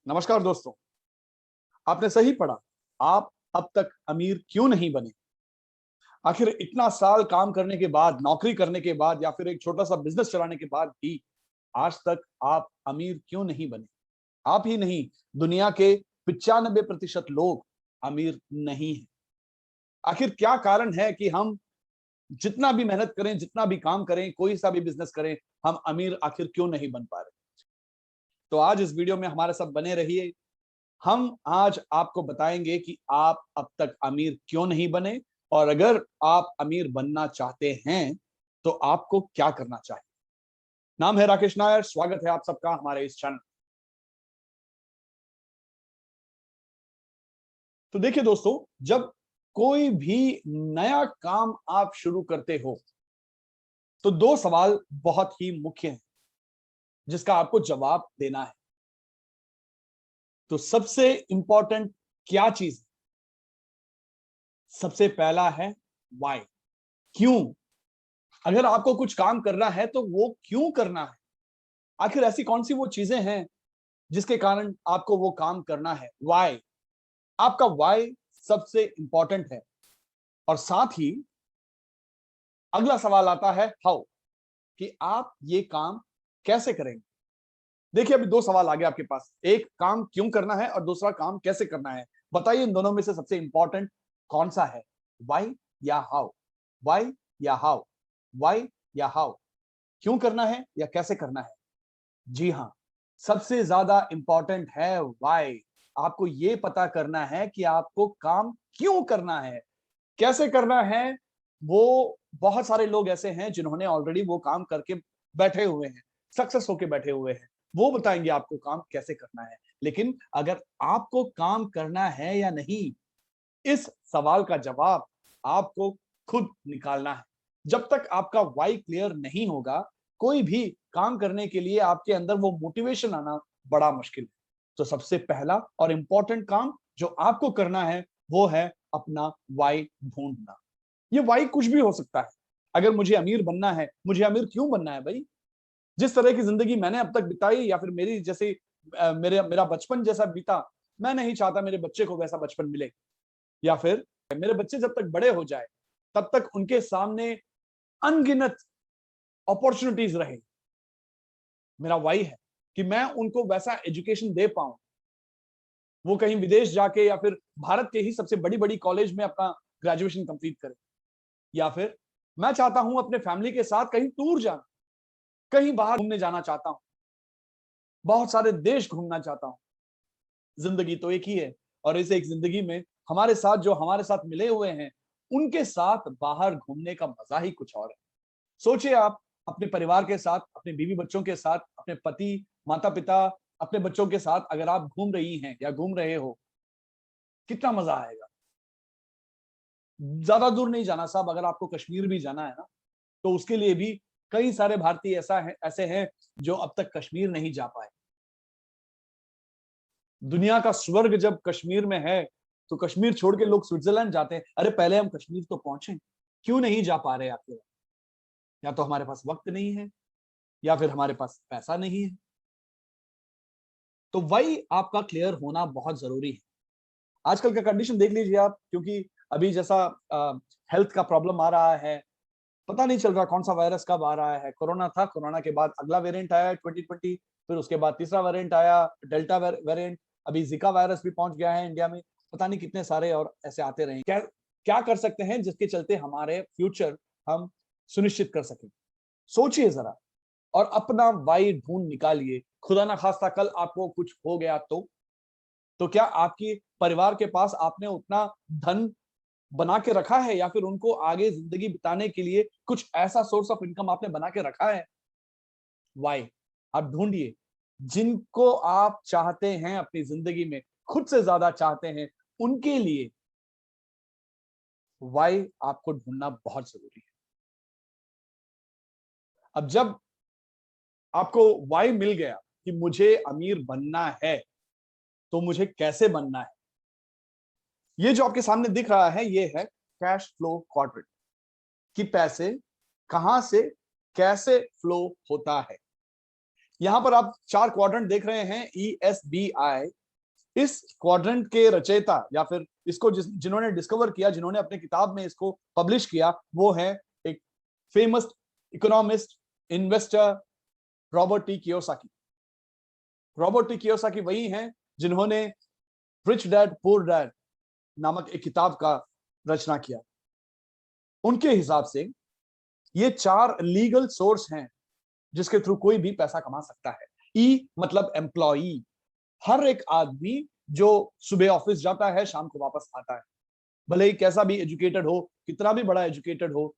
नमस्कार दोस्तों। आपने सही पढ़ा। आप अब तक अमीर क्यों नहीं बने? आखिर इतना साल काम करने के बाद, नौकरी करने के बाद या फिर एक छोटा सा बिजनेस चलाने के बाद भी आज तक आप अमीर क्यों नहीं बने? आप ही नहीं, दुनिया के 95% लोग अमीर नहीं हैं। आखिर क्या कारण है कि हम जितना भी मेहनत करें, जितना भी काम करें, कोई सा भी बिजनेस करें, हम अमीर आखिर क्यों नहीं बन पा रहे? तो आज इस वीडियो में हमारे साथ बने रहिए। हम आज आपको बताएंगे कि आप अब तक अमीर क्यों नहीं बने और अगर आप अमीर बनना चाहते हैं तो आपको क्या करना चाहिए। नाम है राकेश नायर, स्वागत है आप सबका हमारे इस चैनल। तो देखिए दोस्तों, जब कोई भी नया काम आप शुरू करते हो तो दो सवाल बहुत ही मुख्य हैं जिसका आपको जवाब देना है। तो सबसे इंपॉर्टेंट क्या चीज? सबसे पहला है वाई, क्यों। अगर आपको कुछ काम करना है तो वो क्यों करना है? आखिर ऐसी कौन सी वो चीजें हैं जिसके कारण आपको वो काम करना है? व्हाई। आपका व्हाई सबसे इंपॉर्टेंट है। और साथ ही अगला सवाल आता है हाउ, कि आप ये काम कैसे करेंगे। देखिए, अभी दो सवाल आ गए आपके पास, एक काम क्यों करना है और दूसरा काम कैसे करना है। बताइए इन दोनों में से सबसे इंपॉर्टेंट कौन सा है? व्हाई या हाउ? व्हाई या हाउ? व्हाई या हाउ? क्यों करना है या कैसे करना है? जी हाँ, सबसे ज्यादा इंपॉर्टेंट है व्हाई। आपको ये पता करना है कि आपको काम क्यों करना है, कैसे करना है। वो बहुत सारे लोग ऐसे हैं जिन्होंने ऑलरेडी वो काम करके बैठे हुए हैं, सक्सेस होके बैठे हुए हैं। वो बताएंगे आपको काम कैसे करना है। लेकिन अगर आपको काम करना है या नहीं, इस सवाल का जवाब आपको खुद निकालना है। जब तक आपका व्हाई क्लियर नहीं होगा, कोई भी काम करने के लिए आपके अंदर वो मोटिवेशन आना बड़ा मुश्किल है। तो सबसे पहला और इंपॉर्टेंट काम जो आपको करना है वो है अपना व्हाई ढूंढना। ये व्हाई कुछ भी हो सकता है। अगर मुझे अमीर बनना है, मुझे अमीर क्यों बनना है भाई? जिस तरह की जिंदगी मैंने अब तक बिताई या फिर मेरी जैसे मेरे मेरा बचपन जैसा बीता, मैं नहीं चाहता मेरे बच्चे को वैसा बचपन मिले। या फिर मेरे बच्चे जब तक बड़े हो जाए तब तक उनके सामने अनगिनत अपॉर्चुनिटीज रहे। मेरा वाई है कि मैं उनको वैसा एजुकेशन दे पाऊं, वो कहीं विदेश जाके या फिर भारत के ही सबसे बड़ी बड़ी कॉलेज में अपना ग्रेजुएशन कंप्लीट करे। या फिर मैं चाहता हूं अपने फैमिली के साथ कहीं टूर जाना, कहीं बाहर घूमने जाना चाहता हूं, बहुत सारे देश घूमना चाहता हूं। जिंदगी तो एक ही है और इस एक जिंदगी में हमारे साथ जो हमारे साथ मिले हुए हैं, उनके साथ बाहर घूमने का मजा ही कुछ और है। सोचिए, आप अपने परिवार के साथ, अपने बीवी बच्चों के साथ, अपने पति, माता पिता, अपने बच्चों के साथ अगर आप घूम रही हैं या घूम रहे हो, कितना मजा आएगा। ज्यादा दूर नहीं जाना साहब, अगर आपको कश्मीर भी जाना है ना, तो उसके लिए भी कई सारे भारतीय ऐसे हैं जो अब तक कश्मीर नहीं जा पाए। दुनिया का स्वर्ग जब कश्मीर में है तो कश्मीर छोड़ के लोग स्विट्जरलैंड जाते हैं। अरे पहले हम कश्मीर तो पहुंचे, क्यों नहीं जा पा रहे आखिर? या तो हमारे पास वक्त नहीं है या फिर हमारे पास पैसा नहीं है। तो वही आपका क्लियर होना बहुत जरूरी है। आजकल का कंडीशन देख लीजिए आप, क्योंकि अभी जैसा हेल्थ का प्रॉब्लम आ रहा है, पता नहीं चल रहा कौन सा वायरस कब आ रहा है। कोरोना था, कोरोना के बाद अगला वेरिएंट आया 2020, फिर उसके बाद तीसरा वेरिएंट आया, डेल्टा वेरिएंट। अभी जिका वायरस भी पहुंच गया है इंडिया में। पता नहीं कितने सारे और ऐसे आते रहे। क्या क्या कर सकते हैं जिसके चलते हमारे फ्यूचर हम सुनिश्चित कर सकें? सोचिए जरा और अपना वाई ढूंढ निकालिए। खुदा ना खास्ता कल आपको कुछ हो गया तो क्या आपकी परिवार के पास आपने उतना धन बना के रखा है या फिर उनको आगे जिंदगी बिताने के लिए कुछ ऐसा सोर्स ऑफ इनकम आपने बना के रखा है? वाई आप ढूंढिए। जिनको आप चाहते हैं अपनी जिंदगी में, खुद से ज्यादा चाहते हैं, उनके लिए वाई आपको ढूंढना बहुत जरूरी है। अब जब आपको वाई मिल गया कि मुझे अमीर बनना है, तो मुझे कैसे बनना है? ये जो आपके सामने दिख रहा है ये है कैश फ्लो क्वाड्रेंट, कि पैसे कहां से कैसे फ्लो होता है। यहां पर आप 4 क्वाड्रेंट देख रहे हैं, ESBI। इस क्वाड्रेंट के रचयिता या फिर इसको जिन्होंने डिस्कवर किया, जिन्होंने अपने किताब में इसको पब्लिश किया, वो है एक famous economist, investor, Robert T Kiyosaki. Robert T Kiyosaki वही हैं जिन्होंने रिच डैड पुअर डैड नामक एक किताब का रचना किया। उनके हिसाब से ये 4 लीगल सोर्स हैं जिसके थ्रू कोई भी पैसा कमा सकता है। ई मतलब एम्प्लॉई, हर एक आदमी जो सुबह ऑफिस जाता है, शाम को वापस आता है, भले ही कैसा भी एजुकेटेड हो, कितना भी बड़ा एजुकेटेड हो,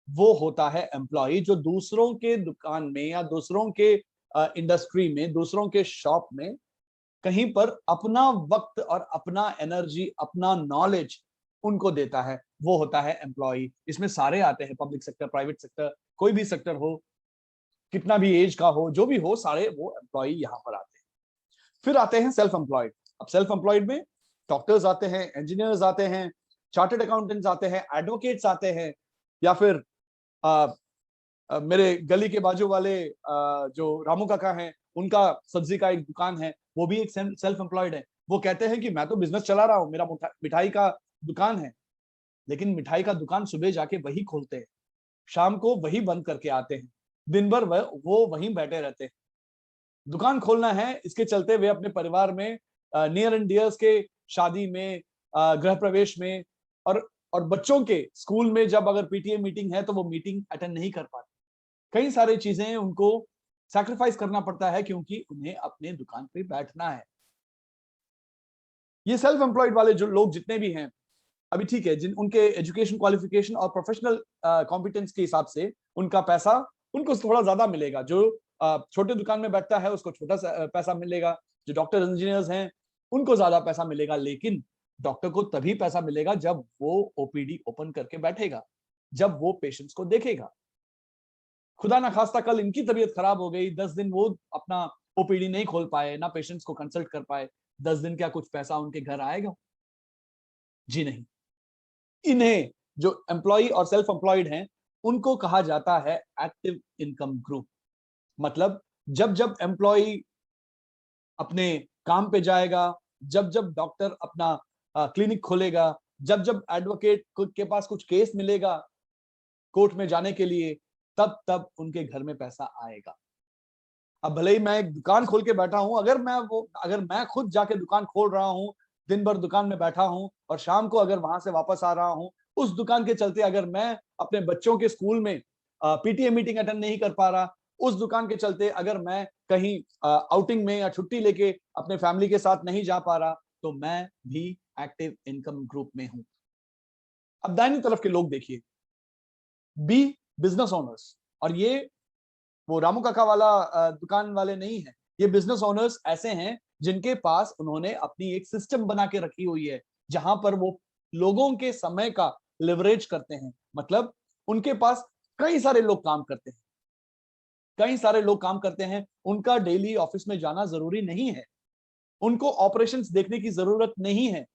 वो होता है एम्प्लॉई, जो दूसरों के दुकान में या दूसरों के इंडस्ट्री में, दूसरों के शॉप में कहीं पर अपना वक्त और अपना एनर्जी, अपना नॉलेज उनको देता है, वो होता है एम्प्लॉई। इसमें सारे आते हैं, पब्लिक सेक्टर, प्राइवेट सेक्टर, कोई भी सेक्टर हो, कितना भी एज का हो, जो भी हो, सारे वो एम्प्लॉई यहां पर आते हैं। फिर आते हैं सेल्फ एम्प्लॉयड। अब सेल्फ एम्प्लॉयड में डॉक्टर्स आते हैं, इंजीनियर्स आते हैं, चार्टर्ड अकाउंटेंट्स आते हैं, एडवोकेट्स आते हैं, या फिर मेरे गली के बाजू वाले जो रामू काका हैं, उनका सब्जी का एक दुकान है, वो भी एक सेल्फ एम्प्लॉयड है। वो कहते हैं कि मैं तो बिजनेस चला रहा हूं, मेरा मिठाई का दुकान है, लेकिन मिठाई का दुकान सुबह जाके वही खोलते हैं, शाम को वही बंद करके आते हैं, दिन भर वो वहीं बैठे रहते हैं। दुकान खोलना है, इसके चलते वे अपने परिवार में नियर एंड डियर्स के शादी में, गृह प्रवेश में, और बच्चों के स्कूल में जब अगर पीटीए मीटिंग है तो वो मीटिंग अटेंड नहीं कर पाते। कई सारी चीजें उनको सैक्रिफाइस करना पड़ता है क्योंकि उन्हें अपने दुकान पे बैठना है। ये सेल्फ एम्प्लॉयड वाले जो लोग जितने भी हैं, अभी ठीक है, जिन उनके एजुकेशन क्वालिफिकेशन और प्रोफेशनल कॉम्पिटेंस के हिसाब से उनका पैसा उनको थोड़ा ज्यादा मिलेगा। जो छोटे दुकान में बैठता है उसको छोटा पैसा मिलेगा, जो डॉक्टर इंजीनियर्स हैं उनको ज्यादा पैसा मिलेगा, लेकिन डॉक्टर को तभी पैसा मिलेगा जब वो ओपीडी ओपन करके बैठेगा, जब वो पेशेंट्स को देखेगा। खुदा ना खास्ता कल इनकी तबीयत खराब हो गई, 10 दिन वो अपना ओपीडी नहीं खोल पाए, ना पेशेंट्स को कंसल्ट कर पाए, 10 दिन क्या कुछ पैसा उनके घर आएगा? जी नहीं। इन्हें जो एम्प्लॉय और सेल्फ एम्प्लॉयड हैं, उनको कहा जाता है एक्टिव इनकम ग्रुप। मतलब जब जब एम्प्लॉय अपने काम पे जाएगा, जब जब डॉक्टर अपना क्लिनिक खोलेगा, जब जब एडवोकेट के पास कुछ केस मिलेगा कोर्ट में जाने के लिए, तब तब उनके घर में पैसा आएगा। अब भले ही मैं एक दुकान खोल के बैठा हूं, अगर मैं खुद जाके दुकान खोल रहा हूं, दिन भर दुकान में बैठा हूं और शाम को अगर वहां से वापस आ रहा हूं, उस दुकान के चलते अगर मैं अपने बच्चों के स्कूल में पीटीए मीटिंग अटेंड नहीं कर पा रहा, उस दुकान के चलते अगर मैं कहीं आउटिंग में या छुट्टी लेके अपने फैमिली के साथ नहीं जा पा रहा, तो मैं भी एक्टिव इनकम ग्रुप में हूं। अब दाहिनी तरफ के लोग देखिए, बी बिजनेस ओनर्स। और ये वो रामू काका वाला दुकान वाले नहीं है, ये बिजनेस ओनर्स ऐसे हैं जिनके पास उन्होंने अपनी एक सिस्टम बना के रखी हुई है, जहां पर वो लोगों के समय का लिवरेज करते हैं। मतलब उनके पास कई सारे लोग काम करते हैं, कई सारे लोग काम करते हैं, उनका डेली ऑफिस में जाना जरूरी नहीं है, उनको ऑपरेशंस देखने की जरूरत नहीं है।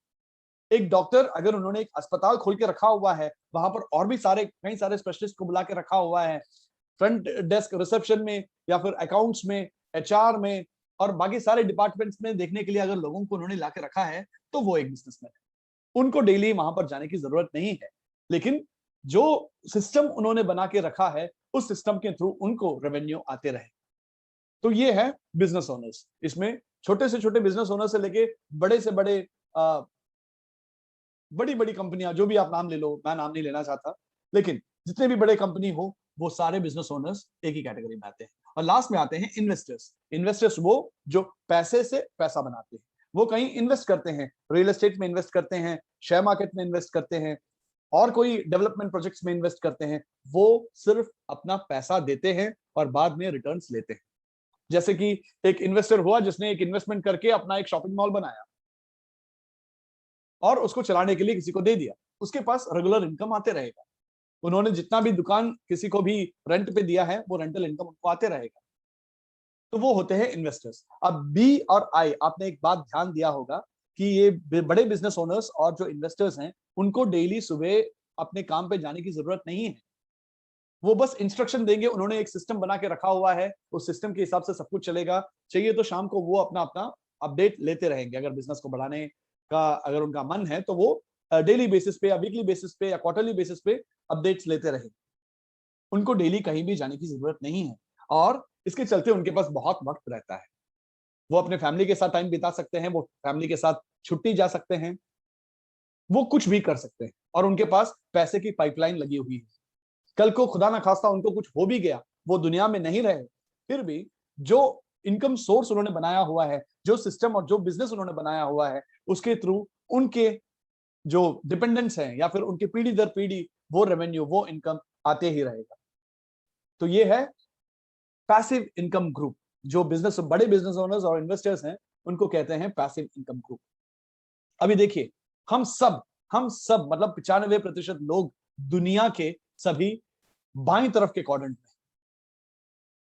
एक डॉक्टर अगर उन्होंने एक अस्पताल खोल के रखा हुआ है, वहां पर और भी कई सारे स्पेशलिस्ट को बुला के रखा हुआ है, फ्रंट डेस्क रिसेप्शन में या फिर अकाउंट्स में, एचआर में और बाकी सारे डिपार्टमेंट्स में देखने के लिए अगर लोगों को उन्होंने लाके रखा है, तो वो एक बिजनेसमैन है। उनको डेली वहां पर जाने की जरूरत नहीं है, लेकिन जो सिस्टम उन्होंने बना के रखा है, उस सिस्टम के थ्रू उनको रेवेन्यू आते रहे। तो ये है बिजनेस ओनर्स। इसमें छोटे से छोटे बिजनेस ओनर से लेके बड़े से बड़े बड़ी बड़ी कंपनियां, जो भी आप नाम ले लो, मैं नाम नहीं लेना चाहता, लेकिन जितने भी बड़े कंपनी हो, वो सारे बिजनेस ओनर्स एक ही कैटेगरी में आते हैं। और लास्ट में आते हैं इन्वेस्टर्स। इन्वेस्टर्स वो जो पैसे से पैसा बनाते हैं, वो कहीं इन्वेस्ट करते हैं, रियल एस्टेट में इन्वेस्ट करते हैं, शेयर मार्केट में इन्वेस्ट करते हैं, और कोई डेवलपमेंट प्रोजेक्ट्स में इन्वेस्ट करते हैं। वो सिर्फ अपना पैसा देते हैं और बाद में रिटर्न्स लेते हैं। जैसे कि एक इन्वेस्टर हुआ जिसने एक इन्वेस्टमेंट करके अपना एक शॉपिंग मॉल बनाया और उसको चलाने के लिए किसी को दे दिया, उसके पास रेगुलर इनकम आते रहेगा। उन्होंने जितना भी दुकान किसी को भी रेंट पे दिया है, वो रेंटल इनकम उनको आते रहेगा। तो वो होते हैं इन्वेस्टर्स। अब बी और आई, आपने एक बात ध्यान दिया होगा कि ये बड़े बिजनेस ओनर्स और जो इन्वेस्टर्स हैं, उनको डेली सुबह अपने काम पे जाने की जरूरत नहीं है। वो बस इंस्ट्रक्शन देंगे, उन्होंने एक सिस्टम बना के रखा हुआ है, उस सिस्टम के हिसाब से सब कुछ चलेगा। चाहिए तो शाम को वो अपना अपना अपडेट लेते रहेंगे। अगर बिजनेस को बढ़ाने का अगर उनका मन है तो वो डेली बेसिस पे या वीकली बेसिस पे या क्वार्टरली बेसिस पे अपडेट्स लेते रहेंगे। उनको डेली कहीं भी जाने की जरूरत नहीं है, और इसके चलते उनके पास बहुत वक्त रहता है। वो अपने फैमिली के साथ टाइम बिता सकते हैं, वो फैमिली के साथ छुट्टी जा सकते हैं, वो कुछ भी कर सकते हैं, और उनके पास पैसे की पाइपलाइन लगी हुई है। कल को खुदा ना खास्ता उनको कुछ हो भी गया, वो दुनिया में नहीं रहे, फिर भी जो इनकम सोर्स उन्होंने बनाया हुआ है, जो सिस्टम और जो बिजनेस उन्होंने बनाया हुआ है, उसके थ्रू उनके जो डिपेंडेंट्स हैं या फिर उनकी पीढ़ी दर पीढ़ी वो रेवेन्यू, वो इनकम आते ही रहेगा। तो ये है पैसिव इनकम ग्रुप। जो बिजनेस बड़े बिजनेस ओनर्स और इन्वेस्टर्स हैं, उनको कहते हैं पैसिव इनकम ग्रुप। अभी देखिए, हम सब मतलब 95% लोग दुनिया के सभी बाईं तरफ के क्वाड्रेंट में,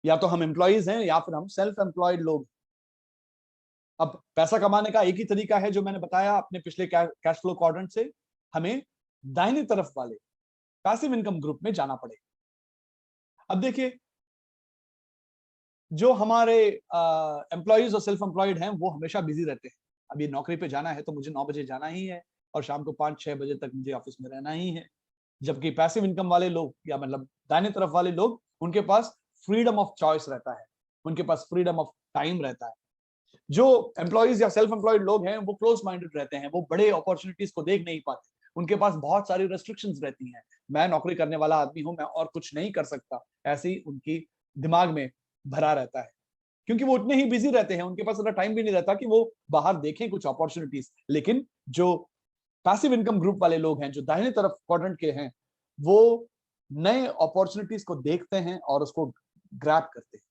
या तो हम एम्प्लॉइज हैं या फिर हम सेल्फ एम्प्लॉयड लोग। अब पैसा कमाने का एक ही तरीका है जो मैंने बताया अपने पिछले कैश फ्लो क्वाड्रेंट से, हमें दाहिनी तरफ वाले पैसिव इनकम ग्रुप में जाना पड़ेगा। अब देखिए, जो हमारे एम्प्लॉइज और सेल्फ एम्प्लॉयड हैं वो हमेशा बिजी रहते हैं। अब ये नौकरी पे जाना है तो मुझे 9 बजे जाना ही है, और शाम को 5-6 बजे तक मुझे ऑफिस में रहना ही है। जबकि पैसिव इनकम वाले लोग, या मतलब दाहिने तरफ वाले लोग, उनके पास फ्रीडम ऑफ चॉइस रहता है, उनके पास फ्रीडम ऑफ टाइम रहता है। जो एम्प्लॉइज या सेल्फ एम्प्लॉयड लोग हैं वो क्लोज माइंडेड रहते हैं, वो बड़े अपॉर्चुनिटीज को देख नहीं पाते, उनके पास बहुत सारी रेस्ट्रिक्शंस रहती हैं। मैं नौकरी करने वाला आदमी हूं, मैं और कुछ नहीं कर सकता, ऐसे ही उनकी दिमाग में भरा रहता है, क्योंकि वो उतने ही बिजी रहते हैं, उनके पास इतना टाइम भी नहीं रहता कि वो बाहर देखें कुछ अपॉर्चुनिटीज। लेकिन जो पैसिव इनकम ग्रुप वाले लोग हैं, जो दाहिने तरफ क्वाड्रेंट के हैं, वो नए अपॉर्चुनिटीज को देखते हैं और उसको ग्रैब करते हैं।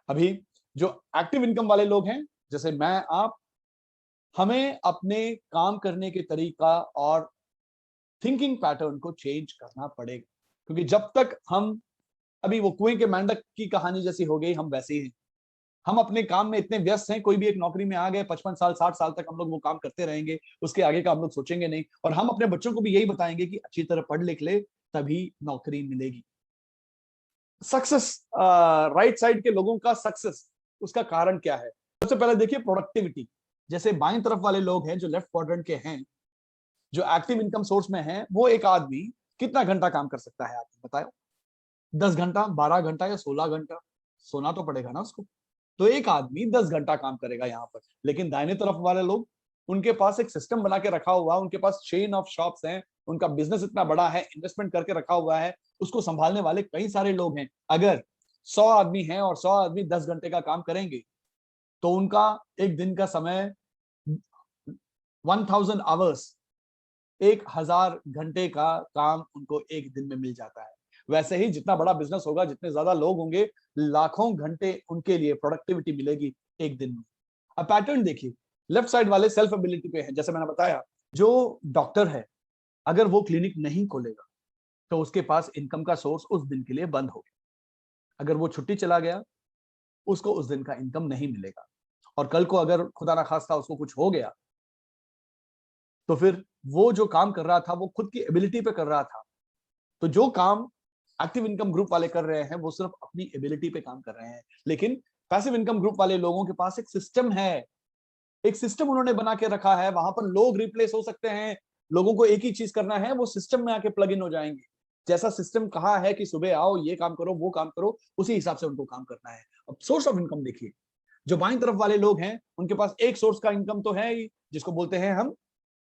अभी जो एक्टिव इनकम वाले लोग हैं, जैसे मैं आप, हमें अपने काम करने के तरीका और थिंकिंग पैटर्न को चेंज करना पड़ेगा, क्योंकि जब तक हम, अभी वो कुएं के मेंढक की कहानी जैसी हो गई, हम वैसे ही हैं। हम अपने काम में इतने व्यस्त हैं, कोई भी एक नौकरी में आ गए, 55 साल 60 साल तक हम लोग वो काम करते रहेंगे, उसके आगे का हम लोग सोचेंगे नहीं। और हम अपने बच्चों को भी यही बताएंगे कि अच्छी तरह पढ़ लिख ले, तभी नौकरी मिलेगी। सक्सेस, राइट साइड के लोगों का सक्सेस, उसका कारण क्या है? सबसे पहले देखिए प्रोडक्टिविटी। जैसे बाईं तरफ वाले लोग हैं जो लेफ्ट क्वाड्रेंट के हैं, जो एक्टिव इनकम सोर्स में हैं, वो एक आदमी कितना घंटा काम कर सकता है, आप बताओ? 10 घंटा, 12 घंटा या 16 घंटा? सोना तो पड़ेगा ना उसको। तो एक आदमी 10 घंटा काम करेगा यहाँ पर। लेकिन दाहिने तरफ वाले लोग, उनके पास एक सिस्टम बना के रखा हुआ, उनके पास चेन ऑफ शॉप्स हैं, उनका बिजनेस इतना बड़ा है, इन्वेस्टमेंट करके रखा हुआ है, उसको संभालने वाले कई सारे लोग हैं। अगर 100 आदमी हैं और 100 आदमी 10 घंटे का काम करेंगे, तो उनका एक दिन का समय 1000 आवर्स, 1000 घंटे का काम उनको एक दिन में मिल जाता है। वैसे ही जितना बड़ा बिजनेस होगा, जितने ज्यादा लोग होंगे, लाखों घंटे उनके लिए प्रोडक्टिविटी मिलेगी एक दिन में। अब पैटर्न देखिए, लेफ्ट साइड वाले सेल्फ एबिलिटी पे है। जैसे मैंने बताया, जो डॉक्टर है, अगर वो क्लिनिक नहीं खोलेगा तो उसके पास इनकम का सोर्स उस दिन के लिए बंद हो गया। अगर वो छुट्टी चला गया, उसको उस दिन का इनकम नहीं मिलेगा। और कल को अगर खुदा ना खास्ता उसको कुछ हो गया, तो फिर वो जो काम कर रहा था वो खुद की एबिलिटी पे कर रहा था। तो जो काम एक्टिव इनकम ग्रुप वाले कर रहे हैं, वो सिर्फ अपनी एबिलिटी पे काम कर रहे हैं। लेकिन पैसिव इनकम ग्रुप वाले लोगों के पास एक सिस्टम है, एक सिस्टम उन्होंने बना के रखा है। वहां पर लोग रिप्लेस हो सकते हैं, लोगों को एक ही चीज करना है, वो सिस्टम में आके प्लग इन हो जाएंगे। जैसा सिस्टम कहा है कि सुबह आओ, ये काम करो, वो काम करो, उसी हिसाब से उनको काम करना है। अब सोर्स ऑफ इनकम देखिए, जो बाईं तरफ वाले लोग हैं, उनके पास एक सोर्स का इनकम तो है ही, जिसको बोलते हैं हम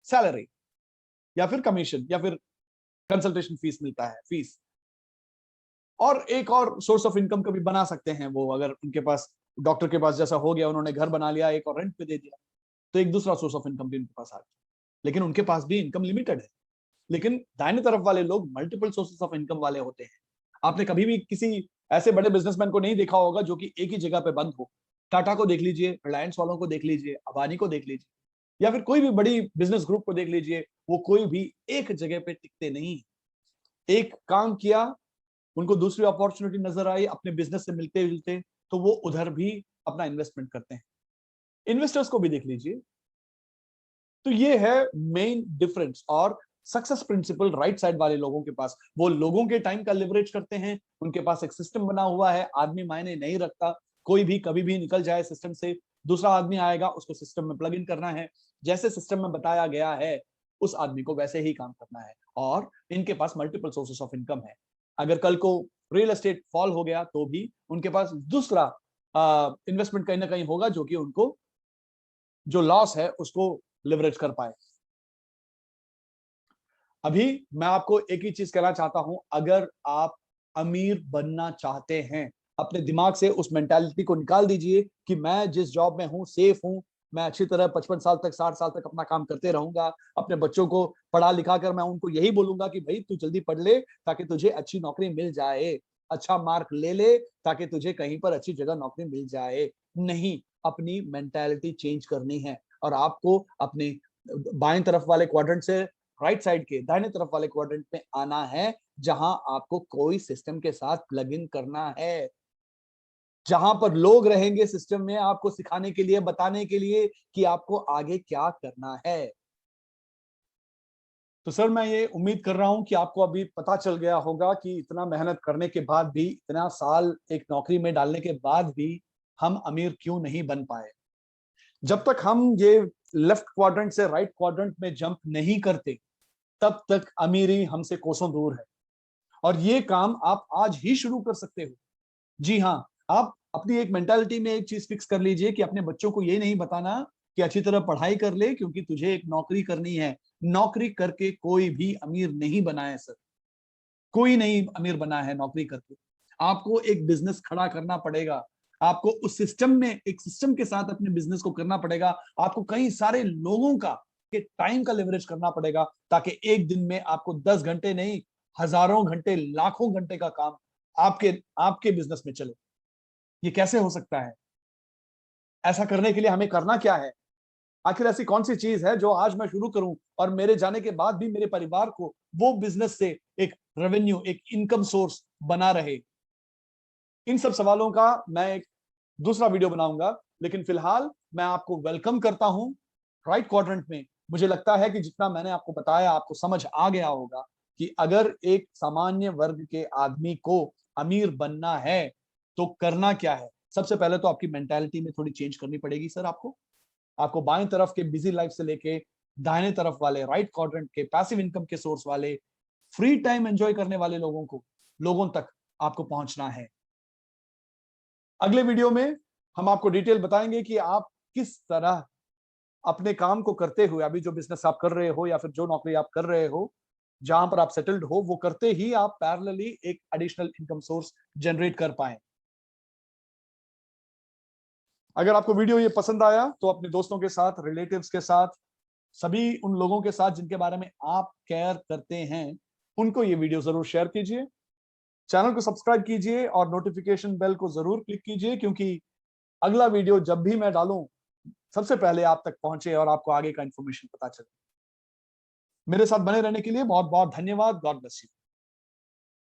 सैलरी, या फिर कमीशन, या फिर कंसल्टेशन फीस मिलता है, फीस। और एक और सोर्स ऑफ इनकम कभी बना सकते हैं वो, अगर उनके पास डॉक्टर के पास जैसा हो गया, उन्होंने घर बना लिया एक और रेंट पे दे दिया, तो एक दूसरा सोर्स ऑफ इनकम भी उनके पास आ गया। लेकिन उनके पास भी इनकम लिमिटेड है। लेकिन दाहिने तरफ वाले लोग मल्टीपल सोर्सेस ऑफ इनकम वाले होते हैं। आपने कभी भी किसी ऐसे बड़े बिजनेसमैन को नहीं देखा होगा जो कि एक ही जगह पे बंद हो। टाटा को देख लीजिए, रिलायंस वालों को देख लीजिए, अबानी को देख लीजिए, या फिर कोई भी बड़ी बिजनेस ग्रुप को देख लीजिए, वो कोई भी एक जगह पे टिकते नहीं। एक काम किया, उनको दूसरी अपॉर्चुनिटी नजर आई अपने बिजनेस से मिलते जुलते, तो वो उधर भी अपना इन्वेस्टमेंट करते हैं। इन्वेस्टर्स को भी देख लीजिए। तो ये है मेन डिफरेंस। और सक्सेस प्रिंसिपल राइट साइड वाले लोगों के पास, वो लोगों के टाइम का लिवरेज करते हैं, उनके पास एक सिस्टम बना हुआ है, आदमी मायने नहीं रखता, कोई भी कभी भी निकल जाए सिस्टम से, दूसरा आदमी आएगा, उसको सिस्टम में प्लग इन करना है, जैसे सिस्टम में बताया गया है उस आदमी को वैसे ही काम करना है। और इनके पास मल्टीपल सोर्सेस ऑफ इनकम है। अगर कल को रियल एस्टेट फॉल हो गया तो भी उनके पास दूसरा इन्वेस्टमेंट कहीं ना कहीं होगा जो कि उनको जो लॉस है उसको लिवरेज कर पाए। अभी मैं आपको एक ही चीज कहना चाहता हूं, अगर आप अमीर बनना चाहते हैं, अपने दिमाग से उस मेंटालिटी को निकाल दीजिए कि मैं जिस जॉब में हूं सेफ हूं, मैं अच्छी तरह 55 साल तक 60 साल तक अपना काम करते रहूंगा, अपने बच्चों को पढ़ा लिखा कर मैं उनको यही बोलूंगा कि भाई तू जल्दी पढ़ ले ताकि तुझे अच्छी नौकरी मिल जाए, अच्छा मार्क ले ले ताकि तुझे कहीं पर अच्छी जगह नौकरी मिल जाए। नहीं, अपनी मेंटालिटी चेंज करनी है और आपको अपने बाएं तरफ वाले क्वाड्रेंट से राइट साइड के दाहिने तरफ वाले क्वाड्रेंट में आना है, जहां आपको कोई सिस्टम के साथ प्लग इन करना है, जहां पर लोग रहेंगे सिस्टम में आपको सिखाने के लिए, बताने के लिए कि आपको आगे क्या करना है। तो सर मैं ये उम्मीद कर रहा हूं कि आपको अभी पता चल गया होगा कि इतना मेहनत करने के बाद भी, इतना साल एक नौकरी में डालने के बाद भी हम अमीर क्यों नहीं बन पाए। जब तक हम ये लेफ्ट क्वाड्रेंट से राइट क्वाड्रेंट में जंप नहीं करते, तब तक अमीरी हमसे कोसों दूर है। और ये काम आप आज ही शुरू कर सकते हो। जी हाँ, आप अपनी एक मेंटालिटी में एक चीज फिक्स कर लीजिए कि अपने बच्चों को ये नहीं बताना कि अच्छी तरह पढ़ाई कर ले क्योंकि तुझे एक नौकरी करनी है। नौकरी करके कोई भी अमीर नहीं बना है सर, कोई नहीं अमीर बना है नौकरी करके। आपको एक बिजनेस खड़ा करना पड़ेगा, आपको उस सिस्टम में एक सिस्टम के साथ अपने बिजनेस को करना पड़ेगा, आपको कई सारे लोगों का के टाइम का लेवरेज करना पड़ेगा ताकि एक दिन में आपको 10 घंटे नहीं, हजारों घंटे, लाखों घंटे का काम आपके आपके बिजनेस में चले। ये कैसे हो सकता है? ऐसा करने के लिए हमें करना क्या है? आखिर ऐसी कौन सी चीज है जो आज मैं शुरू करूं और मेरे जाने के बाद भी मेरे परिवार को वो बिजनेस से एक रेवेन्यू, एक इनकम सोर्स बना रहे? इन सब सवालों का मैं एक दूसरा वीडियो बनाऊंगा, लेकिन फिलहाल मैं आपको वेलकम करता हूं राइट क्वाड्रेंट में। मुझे लगता है कि जितना मैंने आपको बताया आपको समझ आ गया होगा कि अगर एक सामान्य वर्ग के आदमी को अमीर बनना है तो करना क्या है। सबसे पहले तो आपकी मेंटालिटी में थोड़ी चेंज करनी पड़ेगी सर। आपको बाएं तरफ के बिजी लाइफ से लेके दाहिने तरफ वाले राइट क्वाड्रेंट के पैसिव इनकम के सोर्स वाले फ्री टाइम एंजॉय करने वाले लोगों तक आपको पहुंचना है। अगले वीडियो में हम आपको डिटेल बताएंगे कि आप किस तरह अपने काम को करते हुए, अभी जो बिजनेस आप कर रहे हो या फिर जो नौकरी आप कर रहे हो, जहां पर आप सेटल्ड हो, वो करते ही आप पैरेलली एक एडिशनल इनकम सोर्स जनरेट कर पाए। अगर आपको वीडियो ये पसंद आया तो अपने दोस्तों के साथ, रिलेटिव्स के साथ, सभी उन लोगों के साथ जिनके बारे में आप केयर करते हैं, उनको ये वीडियो जरूर शेयर कीजिए। चैनल को सब्सक्राइब कीजिए और नोटिफिकेशन बेल को जरूर क्लिक कीजिए, क्योंकि अगला वीडियो जब भी मैं डालूं सबसे पहले आप तक पहुंचे और आपको आगे का इंफॉर्मेशन पता चले। मेरे साथ बने रहने के लिए बहुत बहुत धन्यवाद। God bless you.